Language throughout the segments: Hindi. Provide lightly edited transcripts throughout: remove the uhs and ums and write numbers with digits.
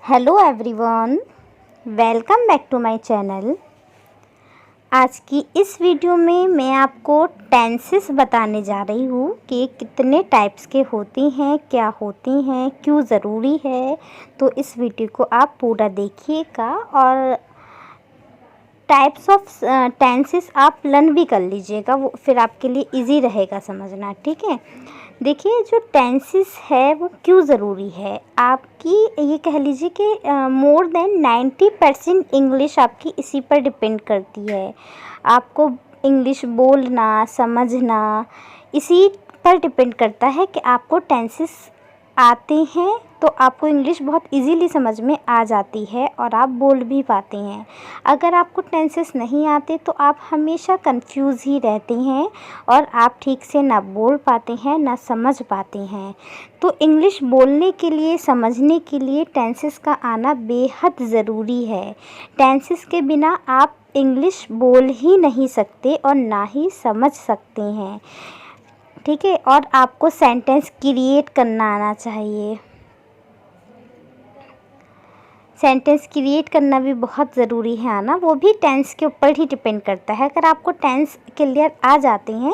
Hello everyone, welcome back to my channel. आज की इस वीडियो में मैं आपको टेंसेस बताने जा रही हूँ कि कितने टाइप्स के होते हैं, क्या होती हैं, क्यों ज़रूरी है। तो इस वीडियो को आप पूरा देखिएगा और टाइप्स ऑफ टेंसेस आप लर्न भी कर लीजिएगा, वो फिर आपके लिए इजी रहेगा समझना। ठीक है, देखिए जो टेंसेस है वो क्यों ज़रूरी है। आपकी ये कह लीजिए कि मोर देन 90% इंग्लिश आपकी इसी पर डिपेंड करती है। आपको इंग्लिश बोलना समझना इसी पर डिपेंड करता है कि आपको टेंसेस आते हैं तो आपको इंग्लिश बहुत इजीली समझ में आ जाती है और आप बोल भी पाते हैं। अगर आपको टेंसेस नहीं आते तो आप हमेशा कंफ्यूज ही रहते हैं और आप ठीक से ना बोल पाते हैं ना समझ पाते हैं। तो इंग्लिश बोलने के लिए, समझने के लिए टेंसेस का आना बेहद ज़रूरी है। टेंसेस के बिना आप इंग्लिश बोल ही नहीं सकते और ना ही समझ सकते हैं। ठीक है, और आपको सेंटेंस क्रिएट करना आना चाहिए। सेंटेंस क्रिएट करना भी बहुत ज़रूरी है आना, वो भी टेंस के ऊपर ही डिपेंड करता है। अगर आपको टेंस क्लियर आ जाते हैं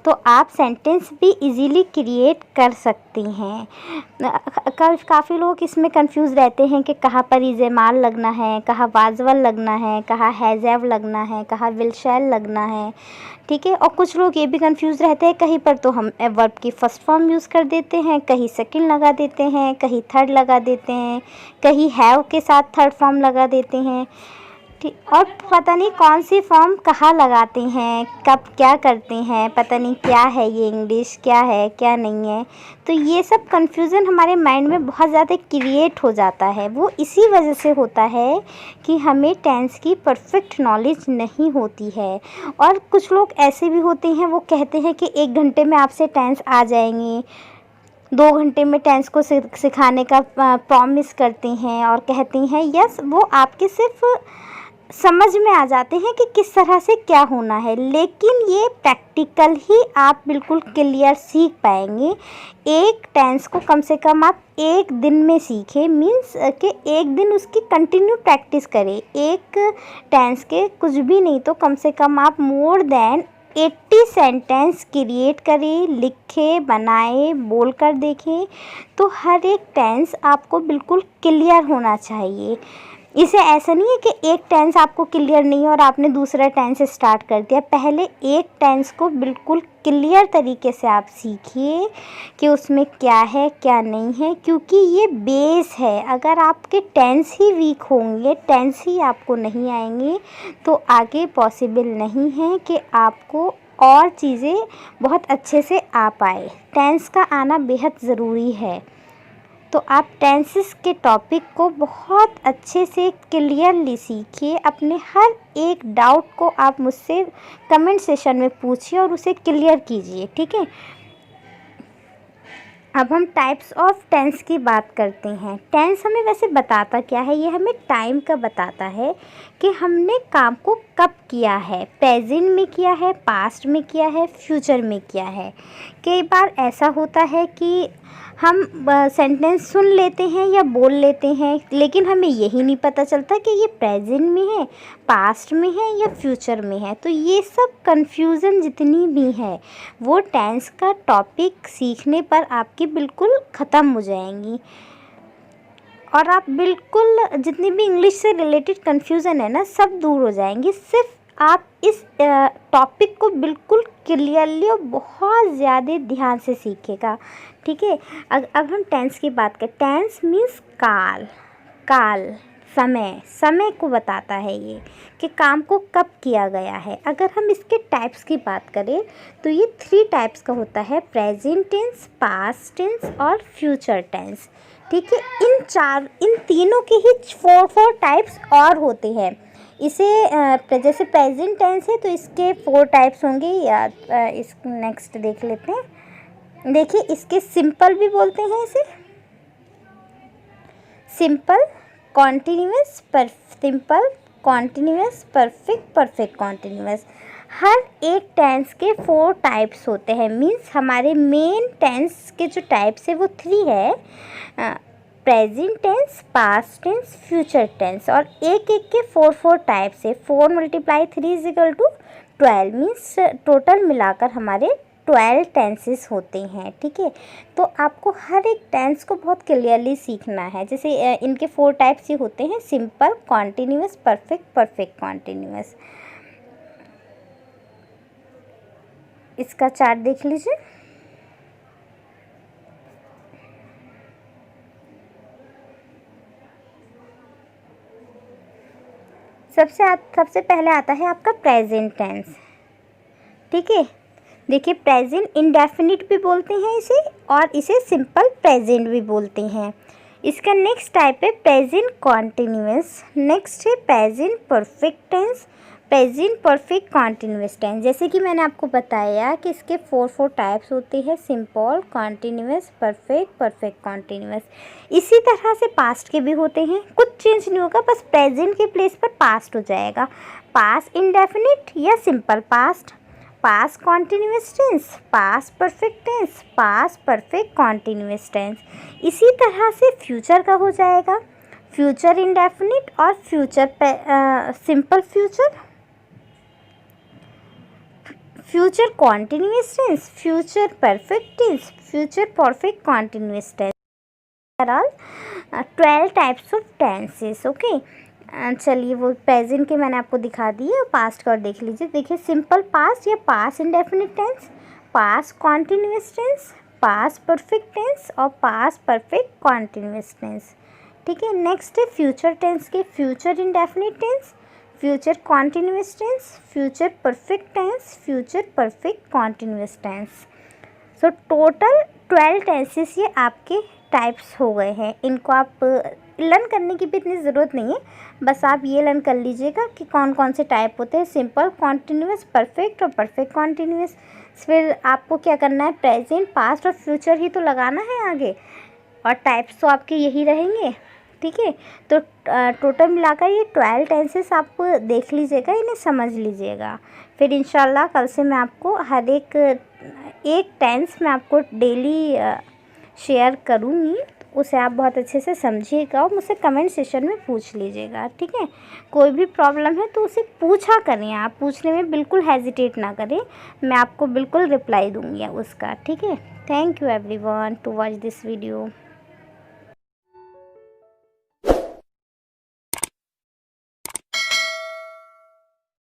तो आप सेंटेंस भी इजीली क्रिएट कर सकते हैं। काफ़ी लोग इसमें कंफ्यूज रहते हैं कि कहाँ पर इज़ेमाल लगना है, कहाँ वाजवल लगना है, कहाँ हैज़ैव लगना है, कहाँ विल शैल लगना है। ठीक है, और कुछ लोग ये भी कंफ्यूज रहते हैं, कहीं पर तो हम वर्ब की फर्स्ट फॉर्म यूज़ कर देते हैं, कहीं सेकंड लगा देते हैं, कहीं थर्ड लगा देते हैं, कहीं हैव के साथ थर्ड फॉर्म लगा देते हैं। ठीक, और पता नहीं कौन सी फॉर्म कहाँ लगाते हैं, कब क्या करते हैं, पता नहीं क्या है ये इंग्लिश, क्या है क्या नहीं है। तो ये सब कन्फ्यूज़न हमारे माइंड में बहुत ज़्यादा क्रिएट हो जाता है। वो इसी वजह से होता है कि हमें टेंस की परफेक्ट नॉलेज नहीं होती है। और कुछ लोग ऐसे भी होते हैं, वो कहते हैं कि 1 घंटे में आपसे टेंस आ जाएंगे, 2 घंटे में टेंस को सिखाने का प्रॉमिस करते हैं और कहते हैं यस, वो आपके सिर्फ समझ में आ जाते हैं कि किस तरह से क्या होना है, लेकिन ये प्रैक्टिकल ही आप बिल्कुल क्लियर सीख पाएंगे। एक टेंस को कम से कम आप 1 दिन में सीखें, मीन्स कि 1 दिन उसकी कंटिन्यू प्रैक्टिस करें। एक टेंस के कुछ भी नहीं तो कम से कम आप मोर देन 80 सेंटेंस क्रिएट करें, लिखें, बनाएं, बोल कर देखें। तो हर एक टेंस आपको बिल्कुल क्लियर होना चाहिए। इसे ऐसा नहीं है कि एक टेंस आपको क्लियर नहीं है और आपने दूसरा टेंस स्टार्ट कर दिया। पहले एक टेंस को बिल्कुल क्लियर तरीके से आप सीखिए कि उसमें क्या है क्या नहीं है, क्योंकि ये बेस है। अगर आपके टेंस ही वीक होंगे, टेंस ही आपको नहीं आएंगे, तो आगे पॉसिबल नहीं है कि आपको और चीज़ें बहुत अच्छे से आ पाए। टेंस का आना बेहद ज़रूरी है। तो आप टेंसेस के टॉपिक को बहुत अच्छे से क्लियरली सीखिए। अपने हर एक डाउट को आप मुझसे कमेंट सेशन में पूछिए और उसे क्लियर कीजिए। ठीक है, अब हम टाइप्स ऑफ टेंस की बात करते हैं। टेंस हमें वैसे बताता क्या है, ये हमें टाइम का बताता है कि हमने काम को कब किया है, प्रेजेंट में किया है, पास्ट में किया है, फ्यूचर में किया है। कई बार ऐसा होता है कि हम सेंटेंस सुन लेते हैं या बोल लेते हैं, लेकिन हमें यही नहीं पता चलता कि ये प्रेजेंट में है, पास्ट में है या फ्यूचर में है। तो ये सब कन्फ्यूज़न जितनी भी है वो टेंस का टॉपिक सीखने पर आपकी बिल्कुल ख़त्म हो जाएंगी और आप बिल्कुल जितनी भी इंग्लिश से रिलेटेड कन्फ्यूज़न है ना, सब दूर हो जाएंगी। सिर्फ आप इस टॉपिक को बिल्कुल क्लियरली और बहुत ज़्यादा ध्यान से सीखेगा। ठीक है, अब हम टेंस की बात करें। टेंस मीन्स काल, काल समय को बताता है ये कि काम को कब किया गया है। अगर हम इसके टाइप्स की बात करें तो ये 3 टाइप्स का होता है, प्रेजेंट टेंस, पास्ट टेंस और फ्यूचर टेंस। ठीक है, इन तीनों के ही 4 टाइप्स और होते हैं। इसे जैसे प्रेजेंट टेंस है तो इसके 4 टाइप्स होंगे, या इस नेक्स्ट देख लेते हैं। देखिए, इसके सिंपल भी बोलते हैं, इसे simple, continuous, simple, continuous, perfect, perfect continuous. हर एक टेंस के 4 टाइप्स होते हैं। मीन्स हमारे मेन टेंस के जो टाइप्स है वो 3 है। Present tense, past tense, future tense, और एक एक के 4 टाइप्स है। 4 × 3 = 12 मीन्स टोटल मिलाकर हमारे 12 टेंसेस होते हैं। ठीक है, तो आपको हर एक टेंस को बहुत क्लियरली सीखना है। जैसे इनके 4 टाइप्स ये होते हैं: simple, continuous, perfect, perfect continuous. इसका चार्ट देख लीजिए। सबसे पहले आता है आपका प्रेजेंट टेंस। ठीक है, देखिए प्रेजेंट इंडेफिनिट भी बोलते हैं इसे, और इसे सिंपल प्रेजेंट भी बोलते हैं। इसका नेक्स्ट टाइप है प्रेजेंट कॉन्टिन्यूअस, नेक्स्ट है present perfect tense, present perfect continuous tense. जैसे कि मैंने आपको बताया कि इसके 4 टाइप्स होते हैं: simple, continuous, perfect, perfect continuous. इसी तरह से पास्ट के भी होते हैं, कुछ चेंज नहीं होगा, बस प्रेजेंट के प्लेस पर पास्ट हो जाएगा। पास्ट इंडेफिनिट या simple past, past continuous tense, past perfect tense, past perfect continuous tense. इसी तरह से फ्यूचर का हो जाएगा फ्यूचर इंडेफिनिट और future simple future, future continuous tense, future perfect tense, future perfect continuous tense. Are all 12 types of tenses. Okay, चलिए वो प्रेजेंट के मैंने आपको दिखा दिए, पास्ट का और देख लीजिए। देखिए सिंपल पास्ट या past indefinite tense, past continuous tense, past perfect tense और पास्ट परफेक्ट कॉन्टिन्यूअस टेंस। ठीक है, नेक्स्ट है फ्यूचर टेंस के future indefinite tense, future continuous tense, future perfect tense, future perfect continuous tense. So total 12 tenses ये आपके टाइप्स हो गए हैं। इनको आप लर्न करने की भी इतनी ज़रूरत नहीं है, बस आप ये लर्न कर लीजिएगा कि कौन कौन से टाइप होते हैं: सिंपल, कॉन्टिन्यूअस, परफेक्ट और परफेक्ट कॉन्टिन्यूअस। फिर आपको क्या करना है, प्रेजेंट, पास्ट और फ्यूचर ही तो लगाना है आगे, और टाइप्स तो आपके यही रहेंगे। ठीक है, तो टोटल मिलाकर ये 12 टेंसेस आप देख लीजिएगा, इन्हें समझ लीजिएगा। फिर इंशाल्लाह कल से मैं आपको हर एक टेंस मैं आपको डेली शेयर करूँगी, उसे आप बहुत अच्छे से समझिएगा और मुझसे कमेंट सेशन में पूछ लीजिएगा। ठीक है, कोई भी प्रॉब्लम है तो उसे पूछा करें, आप पूछने में बिल्कुल हेजिटेट ना करें, मैं आपको बिल्कुल रिप्लाई दूँगी उसका। ठीक है, thank you everyone to watch this video.